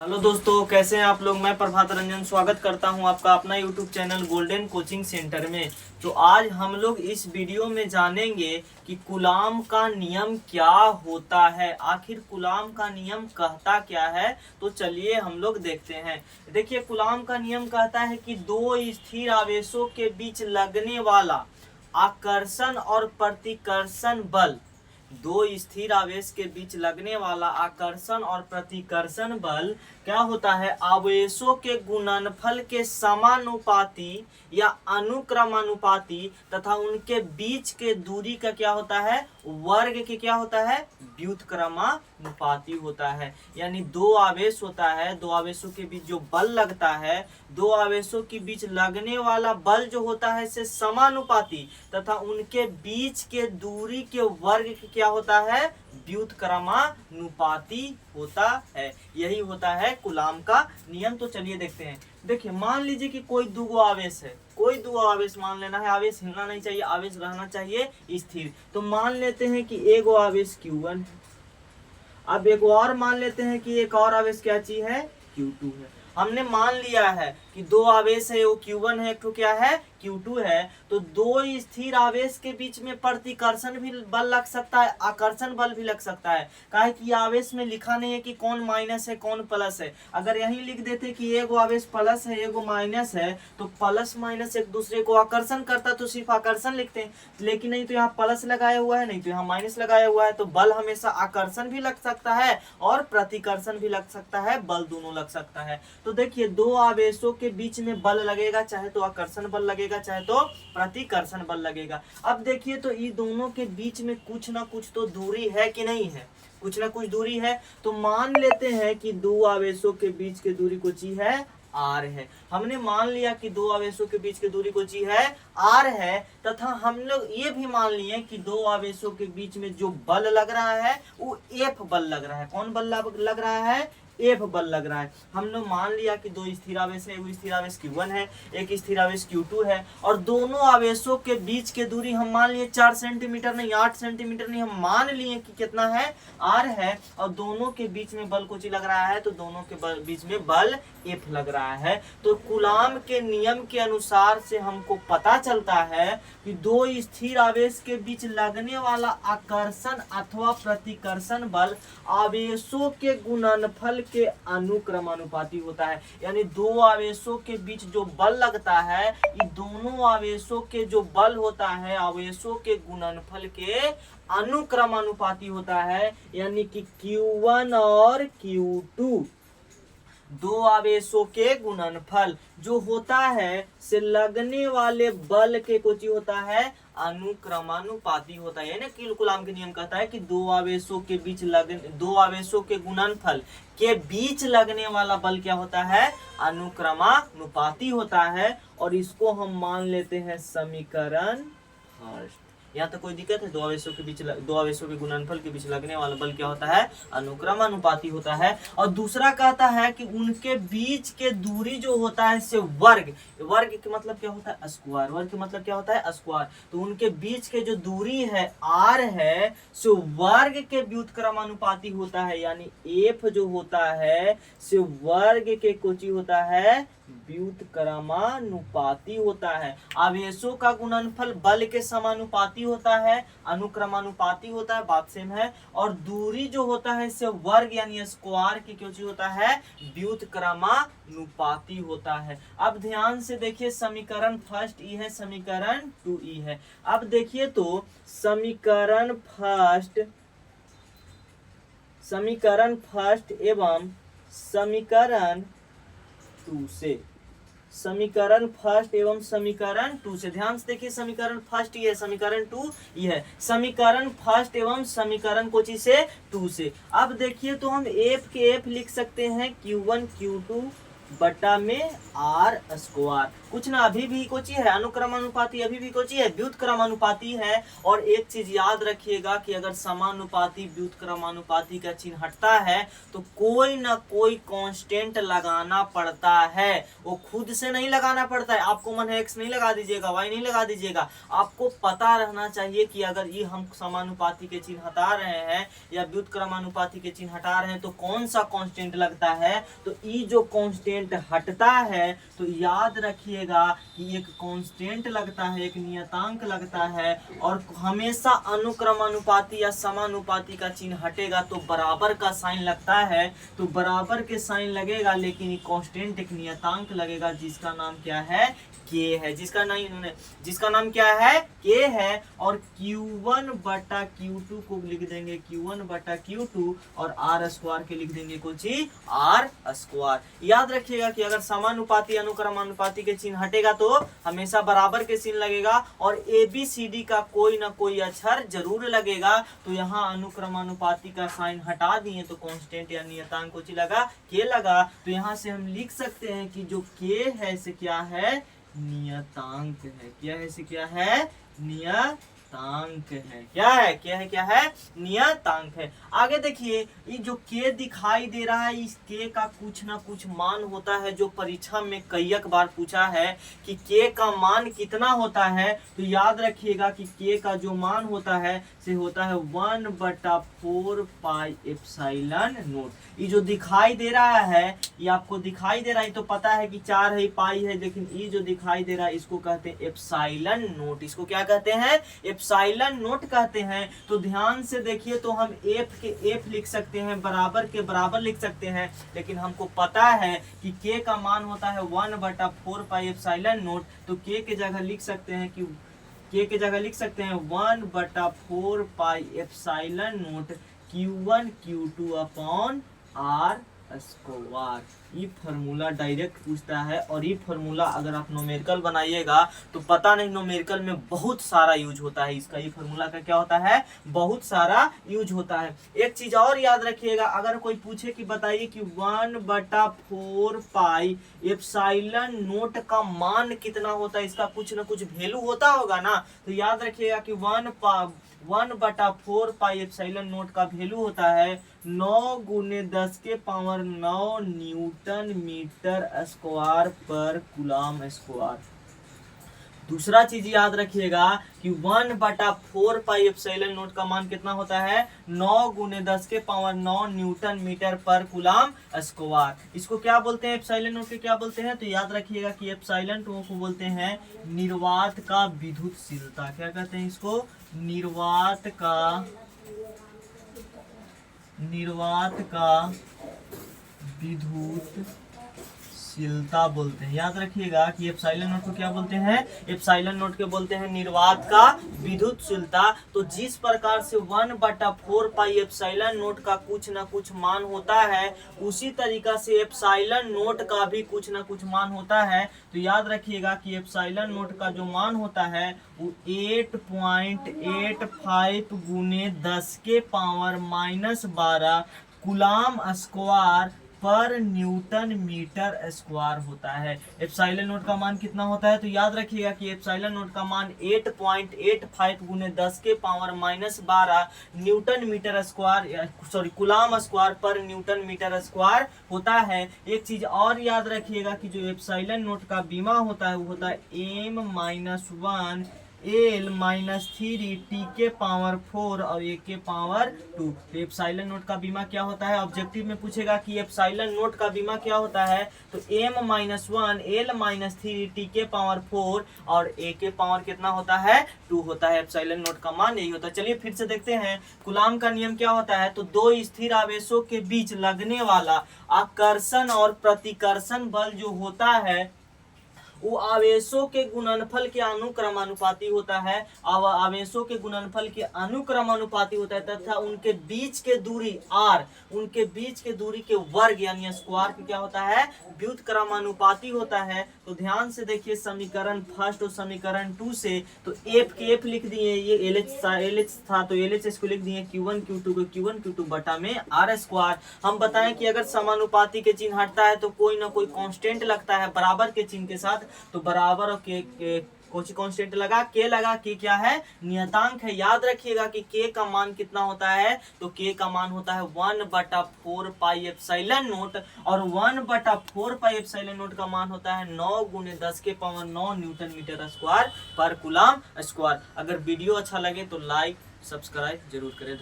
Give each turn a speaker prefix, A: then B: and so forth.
A: Hello दोस्तों, कैसे हैं आप लोग। मैं प्रभात रंजन स्वागत करता हूं आपका अपना YouTube channel golden coaching centre में। तो आज हम लोग इस वीडियो में जानेंगे कि कूलाम का नियम क्या होता है, आखिर कूलाम का नियम कहता क्या है। तो चलिए हम लोग देखते हैं। देखिए, कूलाम का नियम कहता है कि दो स्थिर आवेशों के बीच लगने वाला आकर्षण और प्रतिकर्षण बल, दो स्थिर आवेश के बीच लगने वाला आकर्षण और प्रतिकर्षण बल क्या होता है, आवेशों के गुणनफल के समानुपाती या अनुक्रमानुपाती तथा उनके बीच के दूरी का क्या होता है, वर्ग के क्या होता है, व्युत्क्रमानुपाती होता है। यानी दो आवेश होता है, दो आवेशों के बीच जो बल लगता है, दो आवेशों के बीच लगने वाला बल जो होता है से समानुपाती तथा उनके बीच के दूरी के वर्ग के क्या होता है, व्युत्क्रमानुपाती होता है। यही होता है कूलाम का नियम। तो चलिए देखते हैं। देखिए, मान लीजिए कि कोई दो आवेश है, कोई दो आवेश मान लेना है। आवेश हिलना नहीं चाहिए, आवेश रहना चाहिए स्थिर। तो मान लेते हैं कि एक आवेश Q1 है। अब एक और मान लेते हैं कि एक और आवेश क्या चीज है, Q2 है। हमने मान लिया है कि दो आवेश है, वो Q1 है, एक तो क्या है, Q2 है। तो दो स्थिर आवेश के बीच में प्रतिकर्षण भी बल लग सकता है, आकर्षण बल भी लग सकता है। काहे कि आवेश में लिखा नहीं है कि कौन माइनस है कौन प्लस है। अगर यही लिख देते कि एगो आवेश प्लस है एगो माइनस है, तो प्लस माइनस एक दूसरे को आकर्षण करता तो सिर्फ आकर्षण लिखते हैं। लेकिन नहीं तो यहाँ प्लस लगाया हुआ है, नहीं तो यहाँ माइनस लगाया हुआ है। तो बल हमेशा आकर्षण भी लग सकता है और प्रतिकर्षण भी लग सकता है, बल दोनों लग सकता है। तो देखिए, दो आवेशों के बीच में बल लगेगा, चाहे तो आकर्षण बल लगेगा चाहे तो प्रतिकर्षण बल लगेगा। अब देखिए, तो ये दोनों के बीच में कुछ ना कुछ तो दूरी है कि नहीं है, कुछ ना कुछ दूरी है। तो मान लेते हैं कि दो आवेशों के बीच की दूरी कुछ ही है, आर है। हमने मान लिया कि दो आवेशों के बीच की दूरी कुछ ही है, आर है। तथा हम लोग ये भी मान लिए कि दो आवेशों के बीच में जो बल लग रहा है वो एफ बल लग रहा है। कौन बल लग रहा है, एफ बल लग रहा है। हम लोग मान लिया कि दो स्थिर आवेश है, वो स्थिर आवेश Q1 है, एक स्थिर आवेश Q2 है। और दोनों आवेशों के बीच के दूरी हम मान लिए 4 सेंटीमीटर नहीं, 8 सेंटीमीटर नहीं, हम मान लिए कि कितना है, आर है। और दोनों के बीच में बल कुछ लग रहा है, तो दोनों के बीच में बल एफ लग रहा है। तो कूलाम के नियम के अनुसार से हमको पता चलता है कि दो स्थिर आवेश के बीच लगने वाला आकर्षण अथवा प्रतिकर्षण बल आवेशों के गुणनफल के अनुक्रमानुपाती होता है। यानी दो आवेशों के बीच जो बल लगता है, ये दोनों आवेशों के जो बल होता है आवेशों के गुणनफल के अनुक्रमानुपाती होता है। यानी कि Q1 और Q2 दो आवेशों के गुणनफल जो होता है से लगने वाले बल के कुछ होता है, अनुक्रमानुपाती होता है। यानी कूलाम के नियम कहता है कि दो आवेशों के बीच दो आवेशों के गुणनफल के बीच लगने वाला बल क्या होता है, अनुक्रमानुपाती होता है। और इसको हम मान लेते हैं समीकरण फर्स्ट। यहाँ तक कोई दिक्कत है, दो आवेशों के गुणनफल के बीच लगने वाला बल क्या होता है, अनुक्रमानुपाती होता है। और दूसरा कहता है कि उनके बीच के दूरी जो होता है से वर्ग के मतलब क्या होता है, स्क्वायर। वर्ग के मतलब क्या होता है, स्क्वायर। तो उनके बीच के जो दूरी है आर है सो वर्ग के व्युत्क्रमानुपाती होता है। यानी एफ जो होता है से वर्ग के कुछ होता है, व्युत्क्रमानुपाती होता है। आवेशों का गुणनफल बल के समानुपाती होता है, अनुक्रमानुपाती होता है, बात सेम है। और दूरी जो होता है इससे वर्ग यानी स्क्वायर की क्यों होता है, व्युत्क्रमानुपाती होता है। अब ध्यान से देखिए, समीकरण फर्स्ट ई है, समीकरण 2E है। अब देखिए तो समीकरण फर्स्ट एवं समीकरण 2 से, समीकरण फर्स्ट एवं समीकरण 2 से ध्यान से देखिए। समीकरण फर्स्ट ये है, समीकरण 2 ये है। समीकरण फर्स्ट एवं समीकरण को चीज से 2 से। अब देखिए तो हम एफ के एफ लिख सकते हैं Q1 Q2 बटा में आर स्क्वायर। कुछ ना अभी भी कोची है अनुक्रमानुपाती, अभी भी कोची है व्युत्क्रमानुपाती है। और एक चीज याद रखिएगा कि अगर समानुपाती व्युत्क्रमानुपाती का चिन्ह हटता है तो कोई ना कोई कांस्टेंट लगाना पड़ता है, वो खुद से नहीं लगाना पड़ता है। आपको मन है एक्स नहीं लगा दीजिएगा, वाई नहीं लगा दीजिएगा, आपको पता रहना चाहिए कि अगर ये हम समानुपाती के चिन्ह हटा रहे हैं या व्युत्क्रमानुपाती के चिन्ह हटा रहे हैं तो कौन सा कांस्टेंट लगता है। तो ये जो कांस्टेंट हटता है तो याद रखिएगा कि एक कांस्टेंट लगता है, एक नियतांक लगता है। और हमेशा अनुक्रमानुपाती या समानुपाती का चिन्ह हटेगा तो बराबर का साइन लगता है, तो बराबर के साइन लगेगा लेकिन कांस्टेंट एक नियतांक लगेगा जिसका नाम क्या है, के है। जिसका नाम क्या है, के है। और Q1 बटा Q2 को लिख देंगे Q1 बटा Q2 और आर स्क्वायर के लिख देंगे कुछ ही आर स्क्वायर। याद रखिएगा कि अगर समानुपाती अनुक्रमानुपाती के चिन्ह हटेगा तो हमेशा बराबर के चिन्ह लगेगा और ABCD का कोई ना कोई अक्षर जरूर लगेगा। तो यहाँ अनुक्रमानुपाती का साइन हटा दिए तो कांस्टेंट या नियतांक कुछ लगा, के लगा। तो यहाँ से हम लिख सकते हैं कि जो के है से क्या है, नियतांक है। क्या है से क्या है, नियतांक है। क्या है नियतांक है। आगे देखिए ये जो के दिखाई दे रहा है, इस के का कुछ ना कुछ मान होता है जो परीक्षा में कई बार पूछा है कि के का मान कितना होता है। तो याद रखिएगा कि के का जो मान होता है से होता है 1/4 पाई एप्सिलॉन नॉट। ये जो दिखाई दे रहा है, ये आपको दिखाई दे रहा है तो पता है कि 4 है, पाई है, लेकिन ये जो दिखाई दे रहा है इसको कहते हैं एप्सिलॉन नॉट। इसको क्या कहते हैं, एप्सिलॉन नॉट कहते हैं। तो ध्यान से देखिए तो हम एफ के एफ लिख सकते हैं, बराबर के बराबर लिख सकते हैं, लेकिन हमको पता है कि के का मान होता है 1/4 पाई एप्सिलॉन नॉट। तो के जगह लिख सकते हैं कि के जगह लिख सकते हैं 1/4 pi epsilon not Q1 Q2 upon R square. ये फार्मूला डायरेक्ट पूछता है और ये फार्मूला अगर आप न्यूमेरिकल बनाइएगा तो पता नहीं न्यूमेरिकल में बहुत सारा यूज होता है इसका। ये फार्मूला का क्या होता है, बहुत सारा यूज होता है। एक चीज और याद रखिएगा, अगर कोई पूछे कि बताइए कि 1/4 पाई एप्सिलॉन नॉट का मान कितना होता है, इसका कुछ ना कुछ वैल्यू होता होगा ना। तो याद रखिएगा कि 1/4 पाई एप्सिलॉन नॉट का वैल्यू होता है 9 × 10⁻9 न्यूटन मीटर स्क्वायर पर कूलम स्क्वायर। दूसरा चीज याद रखिएगा कि 1/4 पाई एप्सिलॉन नॉट का मान कितना होता है, 9 × 10⁻9 न्यूटन मीटर पर कूलम स्क्वायर। इसको क्या बोलते हैं, एप्सिलॉन नॉट के क्या बोलते हैं। तो याद रखिएगा कि एप्सिलॉन नॉट को बोलते हैं निर्वात का विद्युतशीलता। क्या कहते हैं इसको, निर्वात का विद्युतशीलता बोलते हैं। याद रखिएगा कि एप्सिलॉन नॉट को क्या बोलते हैं, एप्सिलॉन नॉट के बोलते हैं निर्वात का विद्युतशीलता। तो जिस प्रकार से 1/4 पाई एप्सिलॉन नॉट का कुछ ना कुछ मान होता है, उसी तरीका से एप्सिलॉन नॉट का भी कुछ ना कुछ मान होता है। तो याद रखिएगा कि एप्सिलॉन नॉट का जो मान होता है वो 8.85 × 10⁻12 कूलम स्क्वायर पर न्यूटन मीटर स्क्वायर होता है। एप्सिलॉन नॉट का मान कितना होता है, तो याद रखिएगा कि एप्सिलॉन नॉट का मान 8.85 × 10⁻12 newton metre square coulomb square पर न्यूटन मीटर स्क्वायर होता है। एक चीज और याद रखिएगा कि जो एप्सिलॉन नॉट का बीमा होता है वो होता है m-1 L-3 T⁴ और A⁴ 2। तो एप्सिलॉन नॉट का बीमा क्या होता है, ऑब्जेक्टिव में पूछेगा कि एप्सिलॉन नॉट का बीमा क्या होता है। तो m-1 L-3 T⁴ और A⁴ कितना होता है, 2 होता है। एप्सिलॉन नॉट का मान यही होता है। चलिए फिर से देखते हैं कूलम का नियम क्या होता है। तो दो स्थिर आवेशों के बीच लगने वाला आकर्षण और प्रतिकर्षण बल जो होता है वो आवेशों के गुणनफल के अनुक्रमानुपाती होता है। अब आवेशों के गुणनफल के अनुक्रमानुपाती होता है तथा उनके बीच के दूरी r, उनके बीच के दूरी के वर्ग यानी स्क्वायर की क्या होता है, व्युत्क्रमानुपाती होता है। तो ध्यान से देखिए समीकरण फर्स्ट और समीकरण 2 से, तो एफ के एफ लिख दिए, ये एलएच था तो एलएच को लिख दिए, Q1 Q2 को Q1 Q2 बटा में r स्क्वायर। हम बताएं कि अगर समानुपाती के चिन्ह हटता है तो कोई ना कोई कांस्टेंट लगता है बराबर के चिन्ह के साथ, तो बराबर और के कुछ कांस्टेंट लगा, के लगा, के क्या है, नियतांक है। याद रखिएगा कि के का मान कितना होता है, तो के का मान होता है 1/4 पाई एप्सिलॉन नोट, और 1/4 पाई एप्सिलॉन नोट का मान होता है 9 × 10⁹ न्यूटन मीटर स्क्वायर पर कूलम स्क्वायर। अगर वीडियो अच्छा लगे तो लाइक सब्सक्राइब जरूर करें।